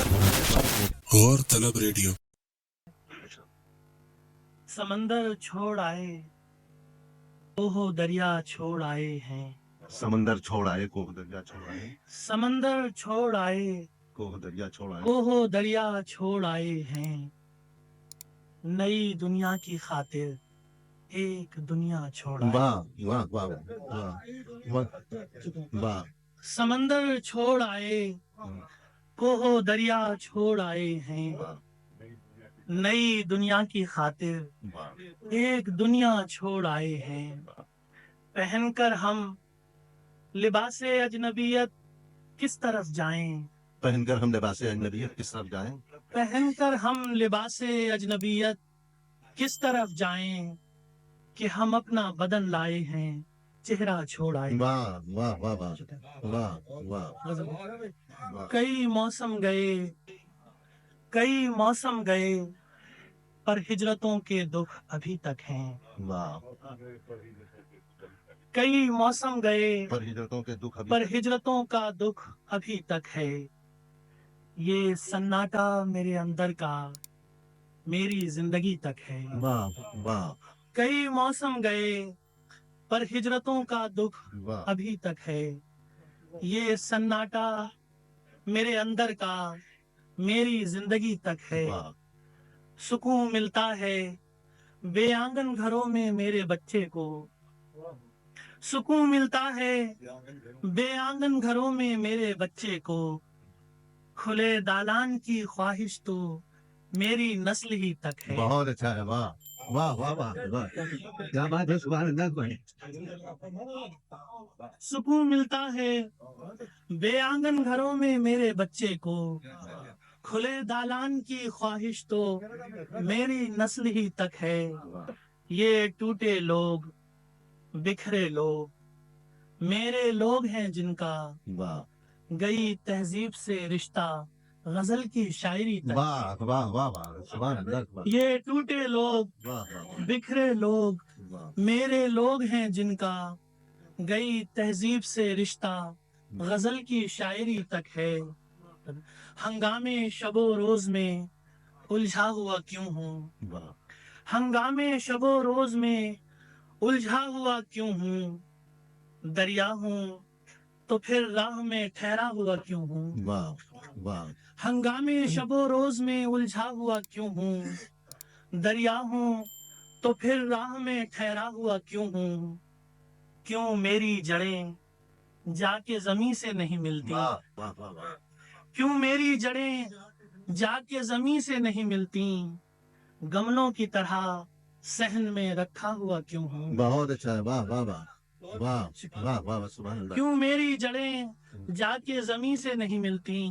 غور طلب ریڈیو۔ سمندر چھوڑ آئے کوہ دریا چھوڑ آئے ہیں، سمندر چھوڑ آئے کوہ دریا چھوڑ آئے، سمندر چھوڑ آئے کوہ دریا چھوڑ آئے، کوہ دریا چھوڑ آئے ہیں، نئی دنیا کی خاطر ایک دنیا چھوڑ آئے۔ واہ واہ واہ واہ واہ واہ، سمندر چھوڑ آئے کوہ دریا چھوڑ آئے ہیں، نئی دنیا کی خاطر ایک دنیا چھوڑ آئے ہیں، پہن کر ہم لباس اجنبیت کس طرف جائیں، پہن کر ہم لباس اجنبیت کس طرف جائیں، پہن کر ہم لباس اجنبیت کس طرف جائیں، کہ ہم اپنا بدن لائے ہیں چہرہ چھوڑ آئے۔ واہ واہ واہ واہ واہ واہ، کئی موسم گئے کئی موسم گئے پر ہجرتوں کے دکھ ابھی تک ہیں، واہ، کئی موسم گئے پر ہجرتوں کے دکھ ابھی پر ہجرتوں کا دکھ ابھی تک ہے، یہ سناٹا میرے اندر کا میری زندگی تک ہے۔ واہ واہ کئی موسم گئے پر ہجرتوں کا دکھ واہ، ابھی تک ہے، یہ سناٹا میرے اندر کا میری زندگی تک ہے، واہ، سکون ملتا ہے بے آنگن گھروں میں میرے بچے کو، سکون ملتا ہے بے آنگن گھروں میں میرے بچے کو، کھلے دالان کی خواہش تو میری نسل ہی تک ہے۔ بہت اچھا ہے، واہ واہ واہ واہ واہ، کیا بات ہے، سبحان اللہ کو ہے۔ سکون ملتا ہے بے آنگن گھروں میں میرے بچے کو، کھلے دالان کی خواہش تو میری نسل ہی تک ہے، یہ ٹوٹے لوگ بکھرے لوگ میرے لوگ ہیں جن کا واہ گئی تہذیب سے رشتہ غزل کی شاعری تک، واہ واہ واہ واہ، سبحان اللہ، یہ ٹوٹے لوگ واہ واہ بکھرے لوگ واہ، میرے لوگ ہیں جن کا گئی تہذیب سے رشتہ غزل کی شاعری تک ہے، ہنگامے شب و روز میں الجھا ہوا کیوں ہوں، واہ، ہنگامے شب و روز میں الجھا ہوا کیوں ہوں، دریا ہوں تو پھر راہ میں ٹھہرا ہوا کیوں ہوں، واہ واہ، ہنگامے شب و روز میں الجھا ہوا کیوں ہوں، دریا ہوں تو پھر راہ میں ٹھہرا ہوا کیوں ہوں، کیوں میری جڑیں جا کے زمیں سے نہیں ملتی، واہ واہ واہ واہ، کیوں میری جڑیں جا کے زمیں سے نہیں ملتی، گملوں کی طرح صحن میں رکھا ہوا کیوں ہوں، بہت اچھا ہے، واہ واہ واہ واہ واہ واہ، سبحان اللہ، کیوں میری جڑیں جا کے زمیں سے نہیں ملتی،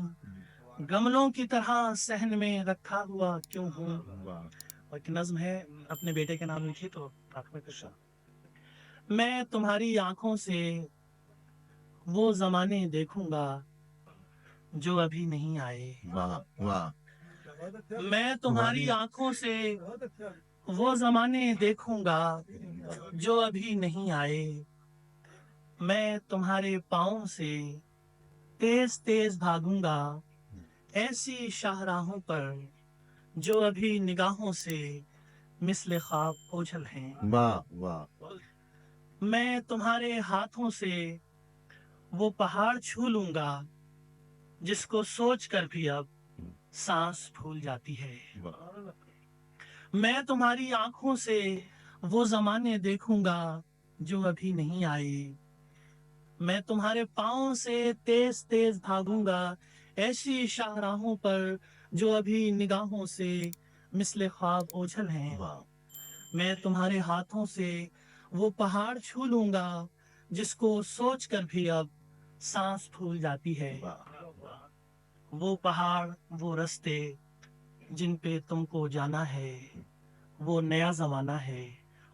گملوں کی طرح صحن میں رکھا ہوا کیوں ہوں۔ واہ، اور ایک نظم ہے اپنے بیٹے کے نام لکھی تو آپ میں کچھ، میں تمہاری آنکھوں سے وہ زمانے دیکھوں گا جو ابھی نہیں آئے، واہ واہ، میں تمہاری آنکھوں سے وہ زمانے دیکھوں گا جو ابھی نہیں آئے، میں تمہارے پاؤں سے تیز تیز بھاگوں گا ایسی شاہراہوں پر جو ابھی نگاہوں سے مثل خواب اوجھل ہیں، واہ واہ، میں تمہارے ہاتھوں سے وہ پہاڑ چھو لوں گا جس کو سوچ کر بھی اب سانس پھول جاتی ہے، میں تمہاری آنکھوں سے وہ زمانے دیکھوں گا جو ابھی نہیں آئے، میں تمہارے پاؤں سے تیز تیز بھاگوں گا ایسی شاہراہوں پر جو ابھی نگاہوں سے مثل خواب اوجھل ہیں، میں تمہارے ہاتھوں سے وہ پہاڑ چھو لوں گا جس کو سوچ کر بھی اب سانس پھول جاتی ہے، وہ پہاڑ وہ رستے جن پہ تم کو جانا ہے، وہ نیا زمانہ ہے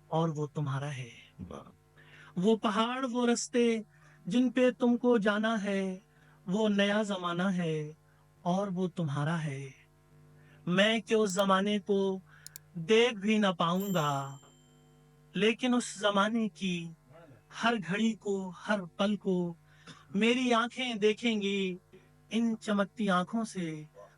اور وہ تمہارا ہے، وہ پہاڑ وہ رستے جن پہ تم کو جانا ہے، وہ نیا زمانہ ہے اور وہ تمہارا ہے، میں کہ اس زمانے کو دیکھ بھی نہ پاؤں گا، لیکن اس زمانے کی ہر گھڑی کو ہر پل کو میری آنکھیں دیکھیں گی، ان چمکتی آنکھوں سے